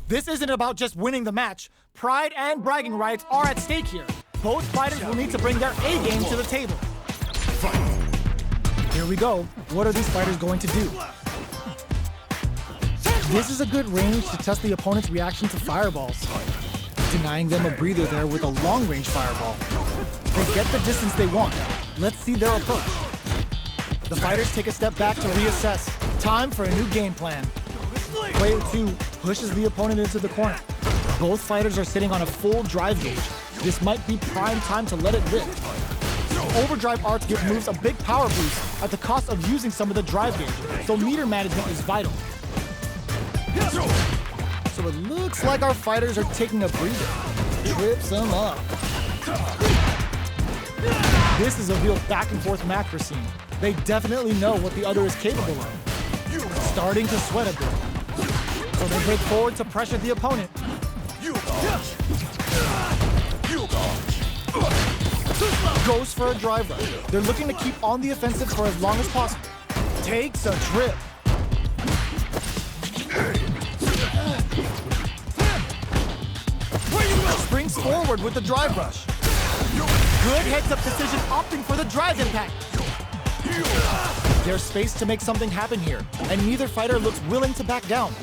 This isn't about just winning the match. Pride and bragging rights are at stake here. Both fighters will need to bring their A game to the table. Here we go. What are these fighters going to do? This is a good range to test the opponent's reaction to fireballs. Denying them a breather there with a long-range fireball. They get the distance they want. Let's see their approach. The fighters take a step back to reassess. Time for a new game plan. Player 2 pushes the opponent into the corner. Both fighters are sitting on a full drive gauge. This might be prime time to let it rip. Overdrive arts give moves a big power boost at the cost of using some of the drive gauge, so meter management is vital. So it looks like our fighters are taking a breather. Trips them up. This is a real back and forth match we're seeing. They definitely know what the other is capable of. Starting to sweat a bit. So they break forward to pressure the opponent. Goes for a drive rush. They're looking to keep on the offensive for as long as possible. Takes a trip. Springs forward with the drive rush. Good heads-up decision opting for the drive impact. There's space to make something happen here, and neither fighter looks willing to back down.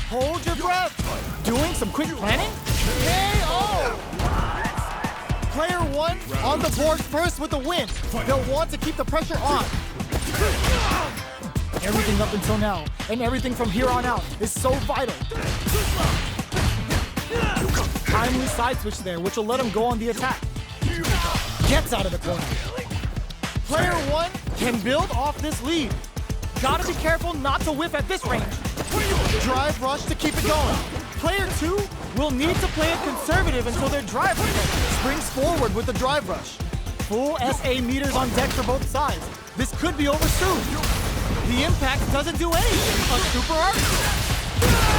Hold your breath. Doing some quick planning? KO! Player 1 on the board first with the win. They'll want to keep the pressure on. Everything up until now, and everything from here on out, is so vital. Timely side switch there, which will let him go on the attack. Gets out of the corner. Player 1 can build off this lead. Gotta be careful not to whiff at this range. Drive rush to keep it going. Player 2 will need to play it conservative until their drive springs forward with the drive rush. Full SA meters on deck for both sides. This could be over soon. The impact doesn't do anything. A super arc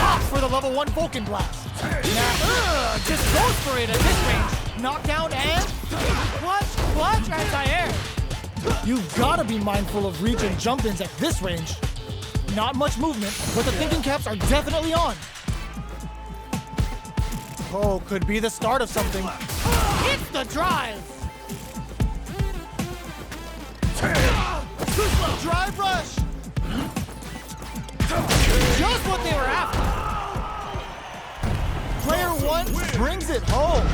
pops for the level 1 Vulcan blast. Now, just goes for it at this range. Knockdown and clutch anti-air. You've got to be mindful of reach and jump-ins at this range. Not much movement, but the thinking caps are definitely on. Oh, could be the start of something. It's the drive! Drive rush! Just what they were after. Player 1 brings it home.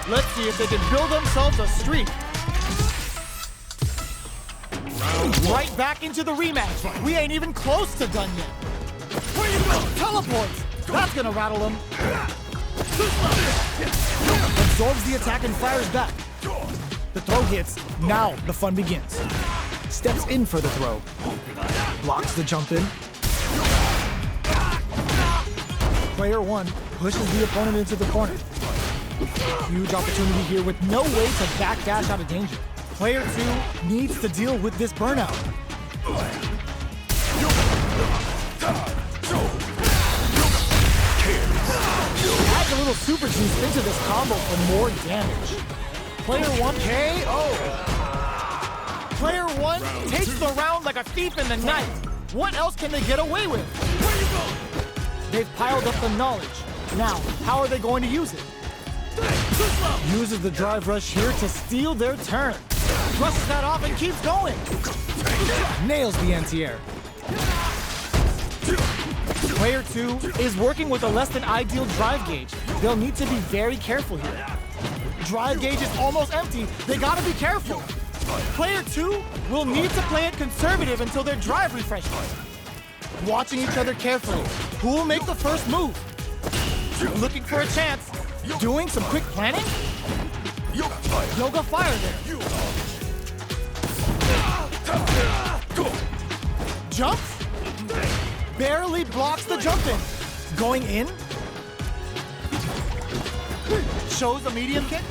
Let's see if they can build themselves a streak. Right back into the rematch. We ain't even close to done yet. Teleport! That's gonna rattle him. Absorbs the attack and fires back. The throw hits. Now the fun begins. Steps in for the throw. Blocks the jump in. Player 1 pushes the opponent into the corner. Huge opportunity here with no way to backdash out of danger. Player 2 needs to deal with this burnout. Adds a little super juice into this combo for more damage. Player 1 KO. Player 1 takes the round like a thief in the night. What else can they get away with? They've piled up the knowledge. Now, how are they going to use it? Uses the drive rush here to steal their turn. Brushes that off and keeps going. Nails the anti-air. Player 2 is working with a less than ideal drive gauge. They'll need to be very careful here. Drive gauge is almost empty. They gotta be careful. Player 2 will need to play it conservative until their drive refreshes. Watching each other carefully. Who will make the first move? Looking for a chance. Doing some quick planning? Yoga fire there. Jumps? Barely blocks the jump in. Going in? Shows a medium kick?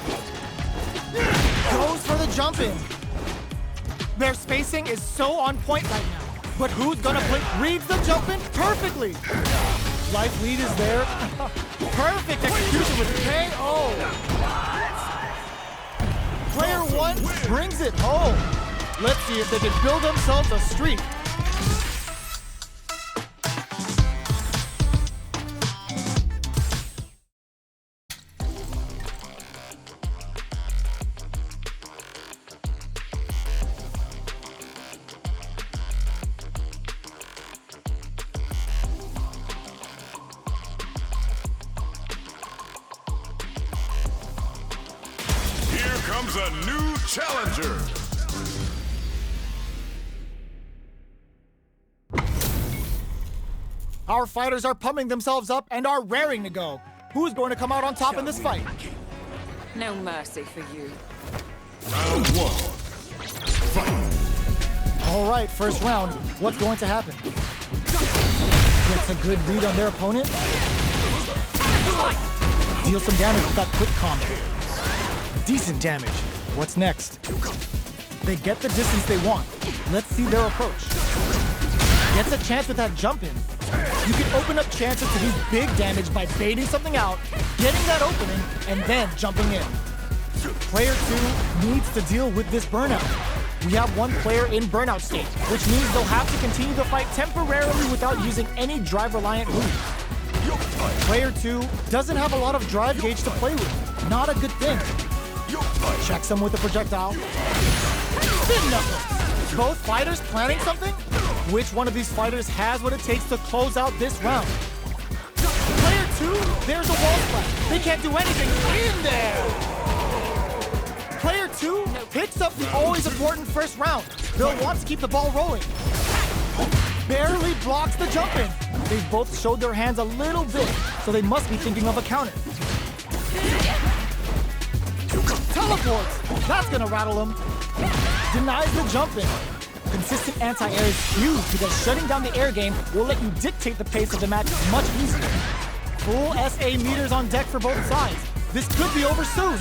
Goes for the jump in. Their spacing is so on point right now. But who's gonna play? Reads the jump in perfectly. Life lead is there. Perfect execution with KO. Player 1 brings it home. Let's see if they can build themselves a streak. comes a new challenger. Our fighters are pumping themselves up and are raring to go. Who's going to come out on top in this fight? No mercy for you. Round one. Fight. All right, first round. What's going to happen? Gets a good read on their opponent. Deal some damage with that quick combo. Decent damage. What's next? They get the distance they want. Let's see their approach. Gets a chance with that jump in. You can open up chances to do big damage by baiting something out, getting that opening, and then jumping in. Player 2 needs to deal with this burnout. We have one player in burnout state, which means they'll have to continue the fight temporarily without using any drive-reliant moves. Player 2 doesn't have a lot of drive gauge to play with. Not a good thing. Checks him with a projectile. Spin knuckles. Both fighters planning something? Which one of these fighters has what it takes to close out this round? Player 2, there's a wall splash. They can't do anything in there. Player 2 picks up the always important first round. They'll want to keep the ball rolling. Barely blocks the jump in. They've both showed their hands a little bit, so they must be thinking of a counter. Teleports. That's gonna rattle him. Denies the jump in. Consistent anti-air is huge because shutting down the air game will let you dictate the pace of the match much easier. Full SA meters on deck for both sides. This could be over soon.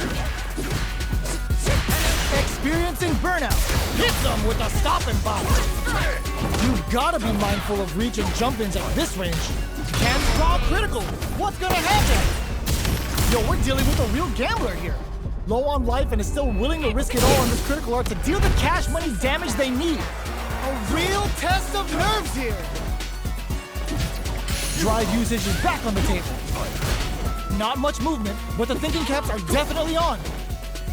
Experiencing burnout. Hits them with a stopping bomb. You've gotta be mindful of reach and jump-ins at this range. Can draw critical. What's gonna happen? Yo, we're dealing with a real gambler here. Low on life and is still willing to risk it all on this critical art to deal the cash money damage they need. A real test of nerves here. Drive usage is back on the table. Not much movement, but the thinking caps are definitely on.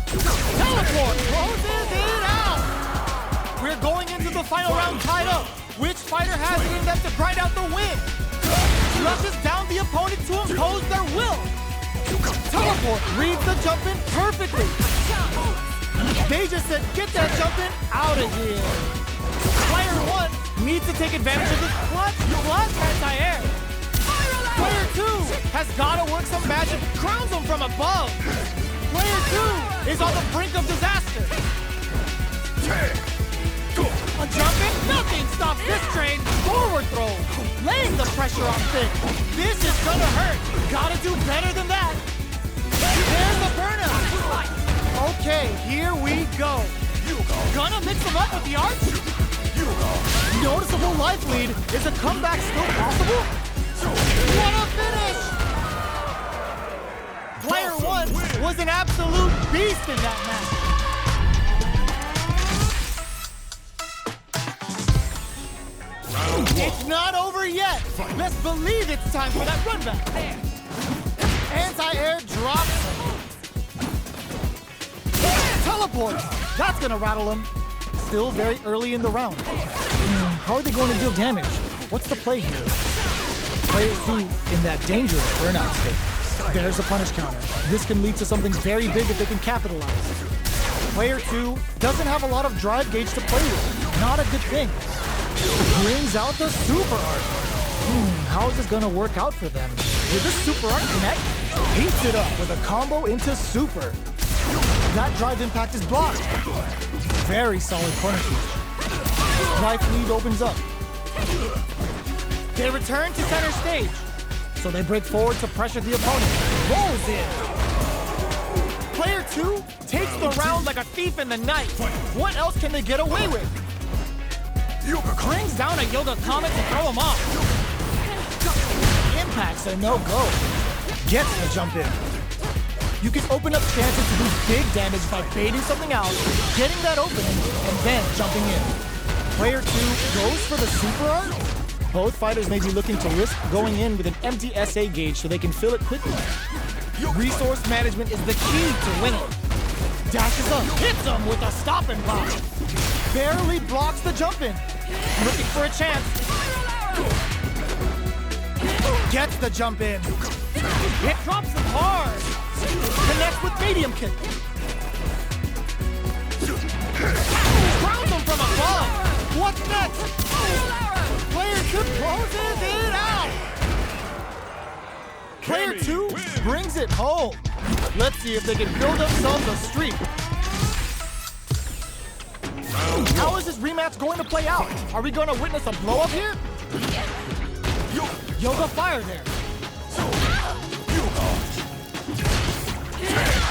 Teleport closes it out. We're going into the final round tied up. Which fighter has it in them to grind out the win? Flushes down the opponent to impose their will. Teleport reads the jump in perfectly. They just said, get that jump in out of here. Player 1 needs to take advantage of this clutch anti-air. Player 2 has got to work some magic, crowns him from above. Player 2 is on the brink of disaster. A jump in, nothing stops this train. Forward throw, laying the pressure on Thick. This is gonna hurt. Gotta do better than that. There's the burnout. Okay, here we go. Gonna mix them up with the arch? Noticeable life lead. Is a comeback still possible? What a finish! Player 1 was an absolute beast in that match. It's not over yet. Best believe it's time for that run back. Anti-air drops. Teleports. That's gonna rattle him. Still very early in the round. How are they going to deal damage? What's the play here? Player 2 in that dangerous burnout state. There's a punish counter. This can lead to something very big if they can capitalize. Player 2 doesn't have a lot of drive gauge to play with. Not a good thing. Brings out the super art. How is this gonna work out for them? Will this super art connect? Heats it up with a combo into super. That drive impact is blocked. Very solid punishment. Life lead opens up. They return to center stage. So they break forward to pressure the opponent. Rolls in. Player 2 takes the round like a thief in the night. What else can they get away with? Brings down a Yoga Comet to throw him off. Impacts a no-go. Gets the jump in. You can open up chances to do big damage by baiting something out, getting that opening, and then jumping in. Player 2 goes for the super art. Both fighters may be looking to risk going in with an empty SA gauge so they can fill it quickly. Resource management is the key to winning. Dashes up, hits him with a stopping block. Barely blocks the jump in. Looking for a chance. Gets the jump in. It drops him hard. Connects with medium kick. Grounds him from above. What's next? Player 2 closes it out. Player 2 brings it home. Let's see if they can build themselves a streak. How is this rematch going to play out? Are we going to witness a blow-up here? Yoga fire there.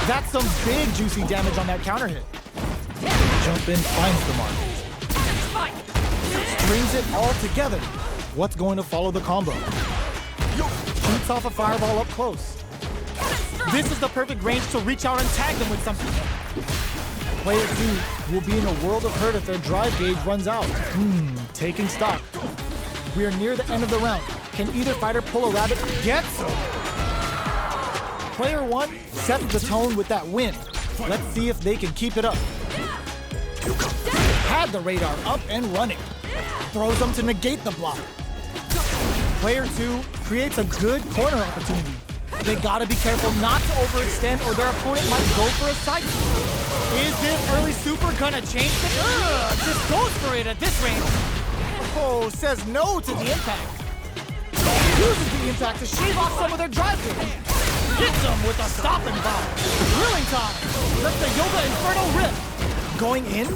That's some big juicy damage on that counter hit. Jump in, finds the mark. Strings it all together. What's going to follow the combo? Shoots off a fireball up close. This is the perfect range to reach out and tag them with something. Player 2 will be in a world of hurt if their drive gauge runs out. Taking stock. We are near the end of the round. Can either fighter pull a rabbit? Get some! Player 1 sets the tone with that win. Let's see if they can keep it up. Had the radar up and running. Throws them to negate the block. Player 2 creates a good corner opportunity. They gotta be careful not to overextend or their opponent might go for a side. Is this early super gonna change the just goes for it at this range. Oh, says no to the impact. Uses the impact to shave off some of their drive gauge. Hits them with a stopping bomb. Drilling time. Lets the Yoga Inferno rip. Going in.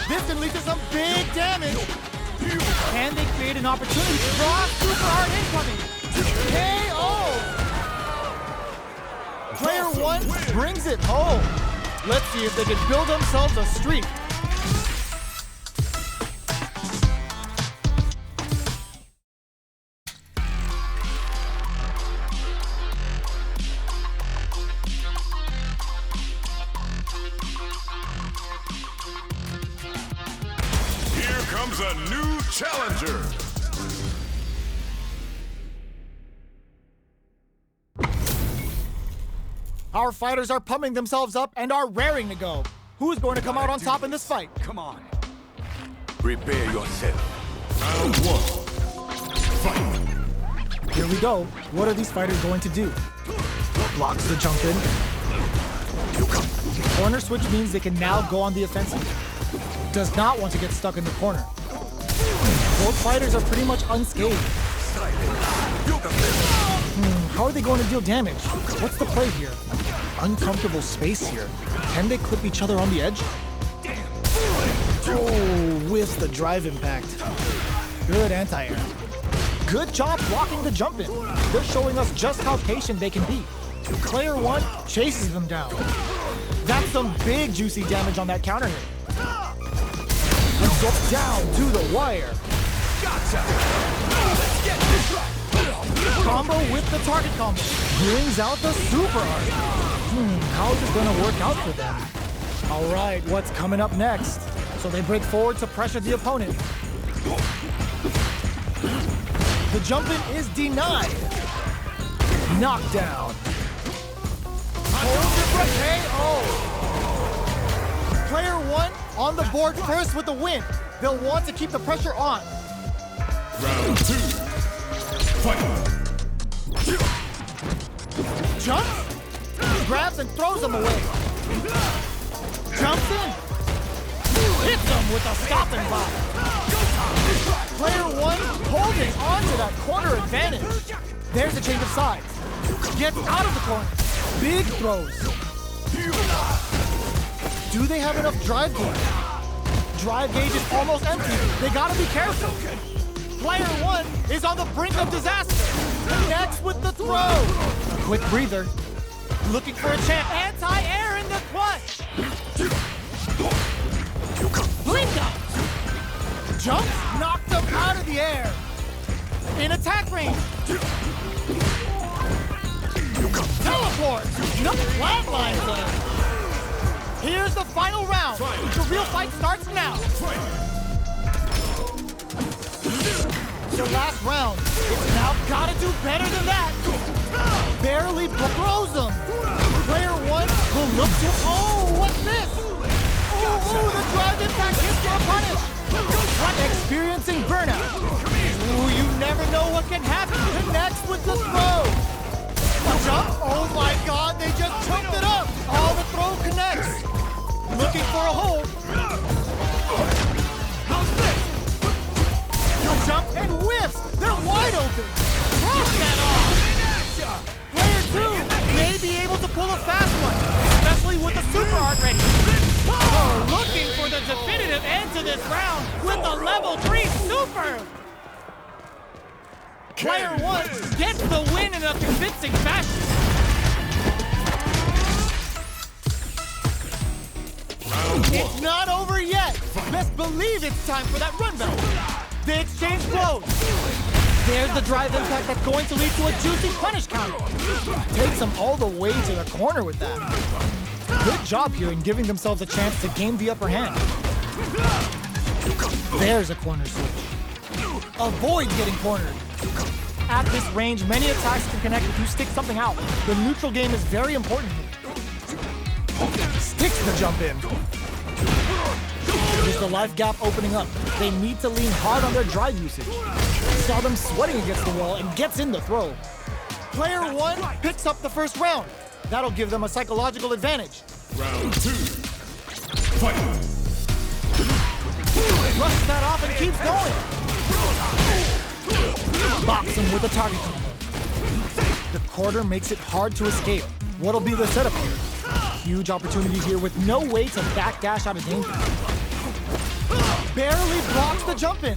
This can lead to some big damage. Can they create an opportunity? Raw super hard incoming. KO. Player 1 brings it home. Let's see if they can build themselves a streak. Here comes a new challenger. Our fighters are pumping themselves up and are raring to go. Who's going to come out on top in this fight? Come on. Prepare yourself. Round 1. Fight. Here we go. What are these fighters going to do? Blocks the jump in. Corner switch means they can now go on the offensive. Does not want to get stuck in the corner. Both fighters are pretty much unscathed. How are they going to deal damage? What's the play here? Uncomfortable space here. Can they clip each other on the edge? Oh, whiffs the drive impact. Good anti-air. Good job blocking the jump in. They're showing us just how patient they can be. Player 1 chases them down. That's some big juicy damage on that counter hit. And go down to the wire. Combo with the target combo. Brings out the super art. How is this gonna work out for them? All right, what's coming up next? So they break forward to pressure the opponent. The jump in is denied. Knockdown. Holds it for KO. Player 1 on the board first with the win. They'll want to keep the pressure on. Round 2. Fight. Jumps, grabs and throws them away. Jumps in, hits them with a stopping block. Player 1 holding on to that corner advantage. There's a change of sides. Gets out of the corner. Big throws. Do they have enough drive gauge? Drive gauge is almost empty. They gotta be careful. Player 1 is on the brink of disaster. Connects with the throw. Quick breather. Looking for a champ. Anti-air in the clutch. Blink up. Jumps, knocked him out of the air. In attack range. Teleport. No flatlines there. Here's the final round. The real fight starts now. The last round. It's now gotta do better than that. Barely throws him. Player 1 will look to. Oh, what's this? Oh, the drive impact hits for a punish. Experiencing burnout. Ooh, you never know what can happen. Connects with the throw. A jump. Oh my God, they just choked it up. Oh, the throw connects. Looking for a hold. super! Player one gets the win in a convincing fashion. It's not over yet. Best believe it's time for that run bell. The exchange flows. There's the drive impact that's going to lead to a juicy punish counter. Takes them all the way to the corner with that. Good job here in giving themselves a chance to gain the upper hand. There's a corner switch. Avoid getting cornered. At this range, many attacks can connect if you stick something out. The neutral game is very important here. Sticks the jump in. There's the life gap opening up. They need to lean hard on their drive usage. Saw them sweating against the wall and gets in the throw. Player one picks up the first round. That'll give them a psychological advantage. Round two. Fight. Rushes that off and keeps going. Box him with a target combo. The quarter makes it hard to escape. What'll be the setup here? Huge opportunity here with no way to backdash out of danger. Barely blocks the jump in.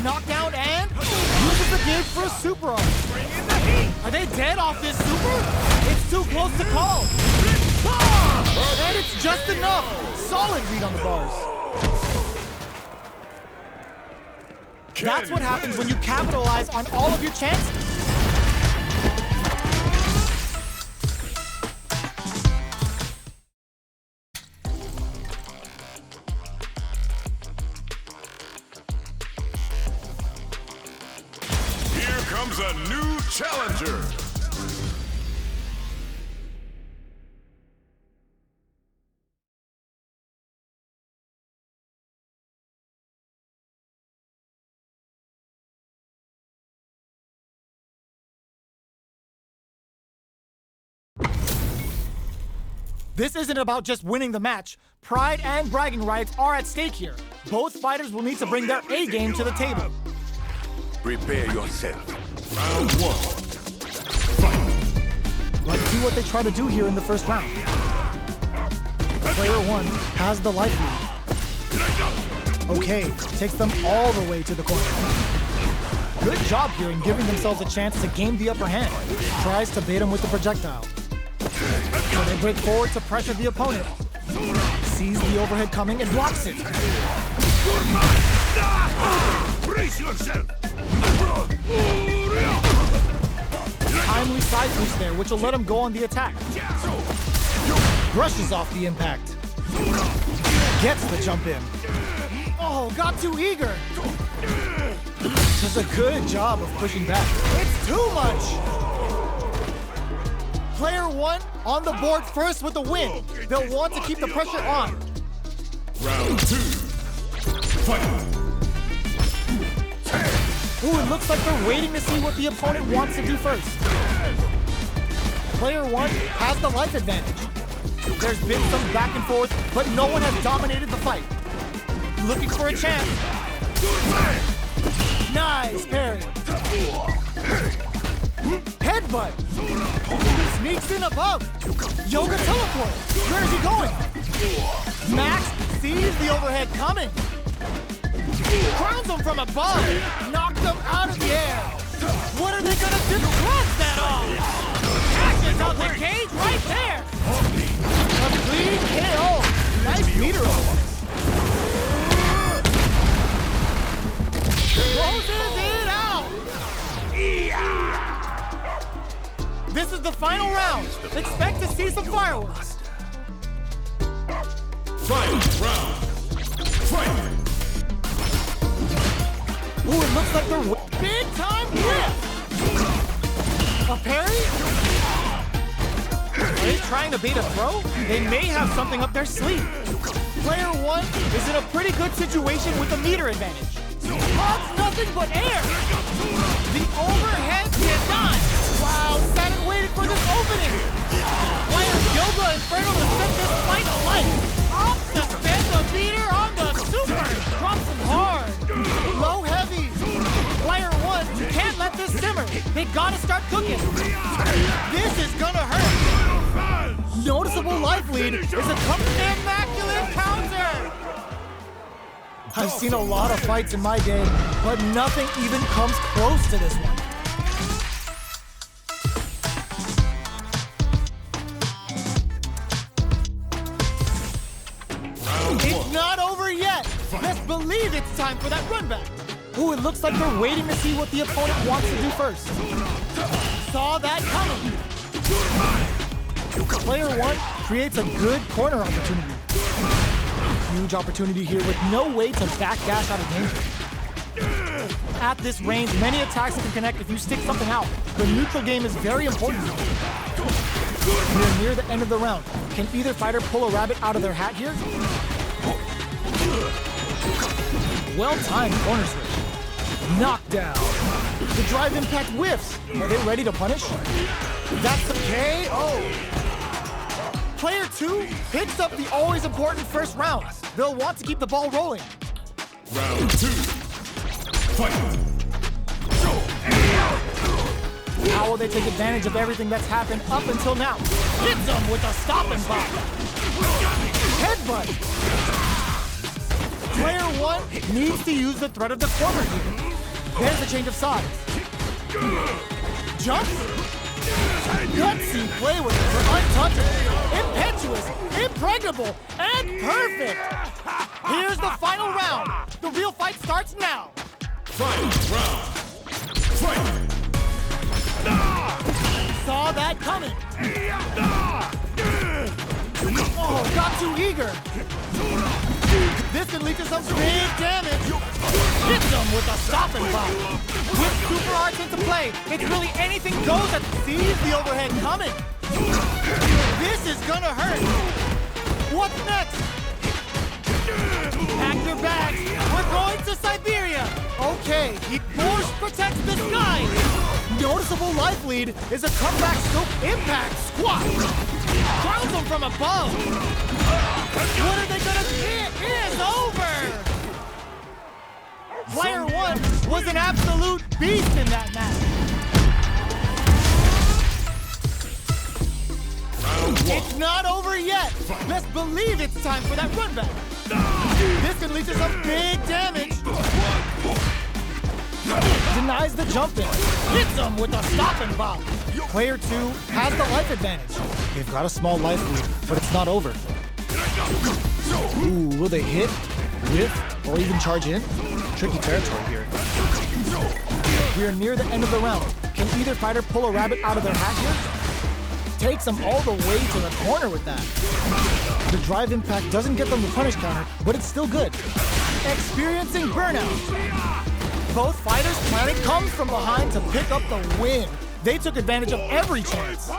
Knockdown and uses the gauge for a super arm. Are they dead off this super? It's too close to call. And it's just enough. Solid read on the bars. That's what happens when you capitalize on all of your chances. Here comes a new challenger. This isn't about just winning the match. Pride and bragging rights are at stake here. Both fighters will need to bring their A game to the table. Prepare yourself. Round one. Fight. Let's see what they try to do here in the first round. Player one has the life lead. Okay, takes them all the way to the corner. Good job here in giving themselves a chance to gain the upper hand. Tries to bait him with the projectile. So they break forward to pressure the opponent. Sees the overhead coming and blocks it. Brace yourself. Timely side switch there, which will let him go on the attack. Brushes off the impact. Gets the jump in. Oh, got too eager. Does a good job of pushing back. It's too much. Player one on the board first with the win. They'll want to keep the pressure on. Round two. Fight. Ooh, it looks like they're waiting to see what the opponent wants to do first. Player one has the life advantage. There's been some back and forth, but no one has dominated the fight. Looking for a chance. Nice parry. Headbutt. Sneaks in above. Yoga teleport. Where is he going? Max sees the overhead coming. Crowns him from above. Knocks him out of the air. What are they going to do? Cross that off. Actions on the cage right there. A clean KO. Nice meter roll. Closes it out. This is the final round. Expect to see some fireworks. Fight. Round. Fight. Ooh, it looks like they're big time whip. A parry? Are they trying to bait a throw? They may have something up their sleeve. Player one is in a pretty good situation with a meter advantage. Pops nothing but air. The overhead denied. Wow, sat and waited for this opening. Players Yoga and Inferno to set this fight alight. Up to spend the meter on the super. Drops him hard. Low heavy. Player one can't let this simmer. They gotta start cooking. This is gonna hurt. Noticeable life lead is a immaculate counter. I've seen a lot of fights in my day, but nothing even comes close to this one. It's not over yet. Best believe it's time for that run back. Ooh, it looks like they're waiting to see what the opponent wants to do first. Saw that coming. Player one creates a good corner opportunity. Huge opportunity here with no way to backdash out of danger. At this range, many attacks can connect if you stick something out. The neutral game is very important. We're near the end of the round. Can either fighter pull a rabbit out of their hat here? Well-timed corner switch. Knockdown. The drive impact whiffs. Are they ready to punish? That's the KO. Player two picks up the always important first round. They'll want to keep the ball rolling. Round two. Fight. How will they take advantage of everything that's happened up until now? Hits them with a stop and pop. Headbutt. Player one needs to use the threat of the corner here. There's a change of sides. Jumps. Gutsy play with it for untouchable, impetuous, impregnable, and perfect. Here's the final round. The real fight starts now. Fight round. Fight. Saw that coming. Oh, got too eager. This can lead to some big damage. Hits them with a stop and pop. With super arts into play, it's really anything goes that sees the overhead coming. This is gonna hurt. What's next? Pack your bags. We're going to Siberia. Okay, he force protects the sky. Noticeable life lead is a comeback scope impact squat. Grounds him from above. What are they gonna do? It is over. Player one was an absolute beast in that match. It's not over yet. Best believe it's time for that run back. This can lead to some big damage. Denies the jump in. Hits him with a stop and pop. Player two has the life advantage. They've got a small life lead, but it's not over. Ooh, will they hit, whiff, or even charge in? Tricky territory here. We are near the end of the round. Can either fighter pull a rabbit out of their hat here? Takes them all the way to the corner with that. The drive impact doesn't get them the punish counter, but it's still good. Experiencing burnout. Both fighters planning comes from behind to pick up the win. They took advantage of every chance.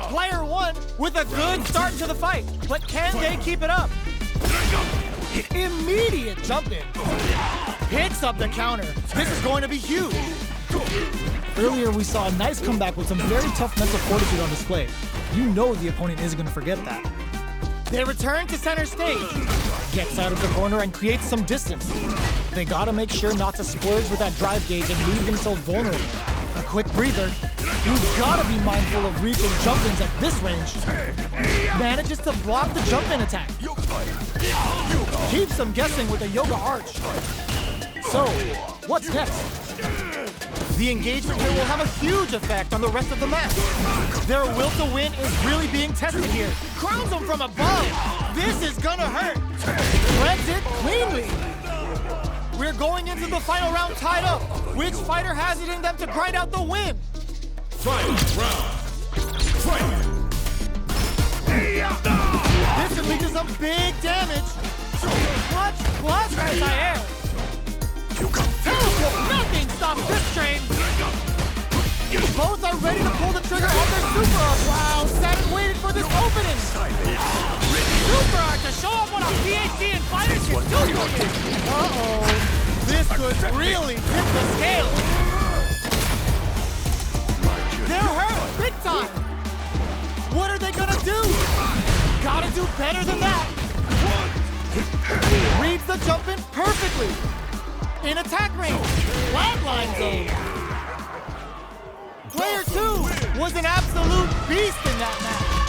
Player one with a good start to the fight, but can they keep it up? Immediate jump in. Picks up the counter. This is going to be huge. Earlier we saw a nice comeback with some very tough mental fortitude on display. You know the opponent isn't going to forget that. They return to center stage. Gets out of the corner and creates some distance. They gotta make sure not to splurge with that drive gauge and leave themselves vulnerable. A quick breather. You've gotta be mindful of reaching jump-ins at this range. Manages to block the jump-in attack. Keeps them guessing with a yoga arch. So, what's next? The engagement here will have a huge effect on the rest of the match. Their will to win is really being tested here. Crowns them from above. This is gonna hurt. Threads it cleanly. We're going into the final round tied up. Which fighter has it in them to grind out the win? Fight round. Fight. This can lead to some big damage. Clutch, clutch, anti-air. Teleport, nothing stops this train. Both are ready to pull the trigger on their super arc. Wow, sat and waited for this opening. Super arc to show off what a PhD in fighters can do for you. Uh-oh. This could really tip the scale. They're hurt big time. What are they gonna do? Gotta do better than that. Reads the jump in perfectly. In attack range. Flatline zone. Player two was an absolute beast in that match.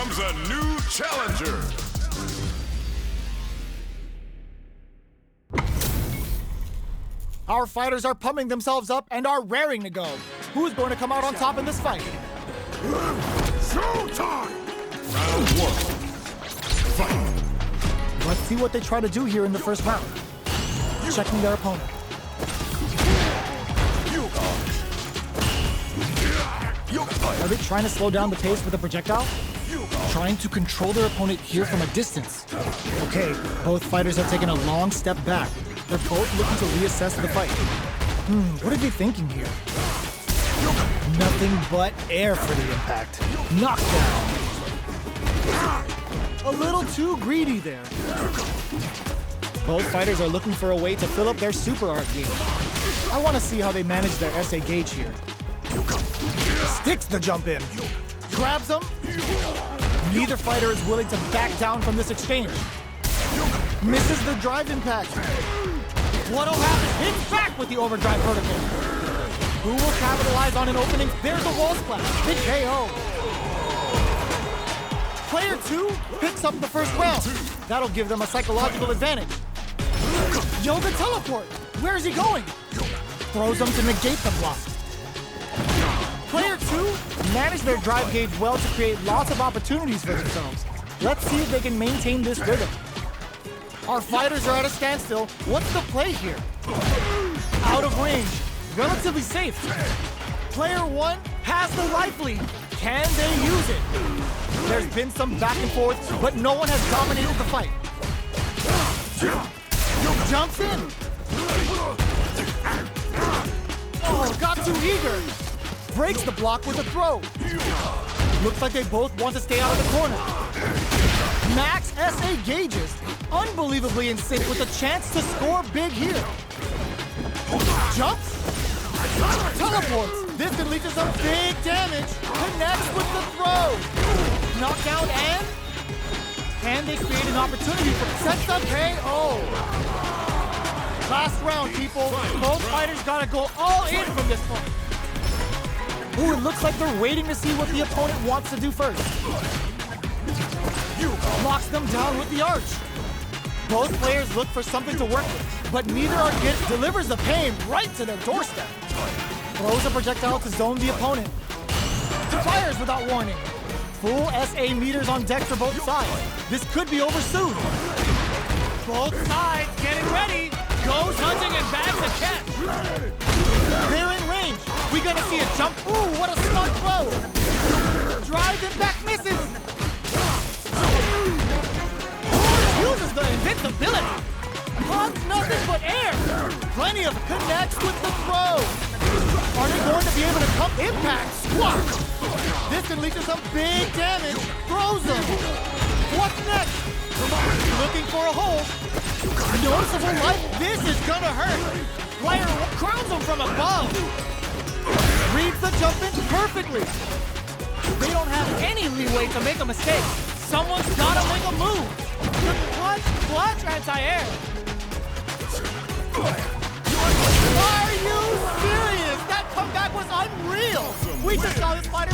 comes a new challenger. Our fighters are pumping themselves up and are raring to go. Who's going to come out on top in this fight? Showtime! Round 1. Fight! Let's see what they try to do here in the first round. Checking their opponent. Are they trying to slow down the pace with a projectile? Trying to control their opponent here from a distance. Okay, both fighters are taking a long step back. They're both looking to reassess the fight. What are they thinking here? Nothing but air for the impact. Knockdown. A little too greedy there. Both fighters are looking for a way to fill up their super art gauge. I want to see how they manage their SA gauge here. Sticks the jump in. Grabs him. Neither fighter is willing to back down from this exchange. Misses the drive impact. What'll happen? Hits back with the overdrive vertical. Who will capitalize on an opening? There's a wall splash. Big KO. Player 2 picks up the first round. That'll give them a psychological advantage. Yoga teleport. Where is he going? Throws them to negate the block. Player 2 managed their drive gauge well to create lots of opportunities for themselves. Let's see if they can maintain this rhythm. Our fighters are at a standstill. What's the play here? Out of range. Relatively safe. Player 1 has the life lead. Can they use it? There's been some back and forth, but no one has dominated the fight. Jumps in. Oh, got too eager. Breaks the block with a throw. Looks like they both want to stay out of the corner. Max SA gauges. Unbelievably in sync with a chance to score big here. Jumps. Teleports. This can lead to some big damage. Connects with the throw. Knockdown and... Can they create an opportunity for sets up KO? Last round, people. Both fighters gotta go all in from this point. Ooh, it looks like they're waiting to see what the opponent wants to do first. Locks them down with the arch. Both players look for something to work with, but neither delivers the pain right to their doorstep. Throws a projectile to zone the opponent. Fires without warning. Full SA meters on deck for both sides. This could be over soon. Both sides getting ready. Goes hunting and bags a catch. They're in range. We gonna see a jump. Ooh, what a smart throw. Drive and back misses. Uses the invincibility. Hugs nothing but air. Plenty of connects with the throw. Are they going to be able to come impact? Squat. This can lead to some big damage. Throws them. What's next? Looking for a hole. Noticeable life. This is gonna hurt. Player crowns him from above. Reads the jump in perfectly. They don't have any leeway to make a mistake. Someone's gotta make a move. The clutch anti-air. Are you serious? That comeback was unreal. We just saw this fighter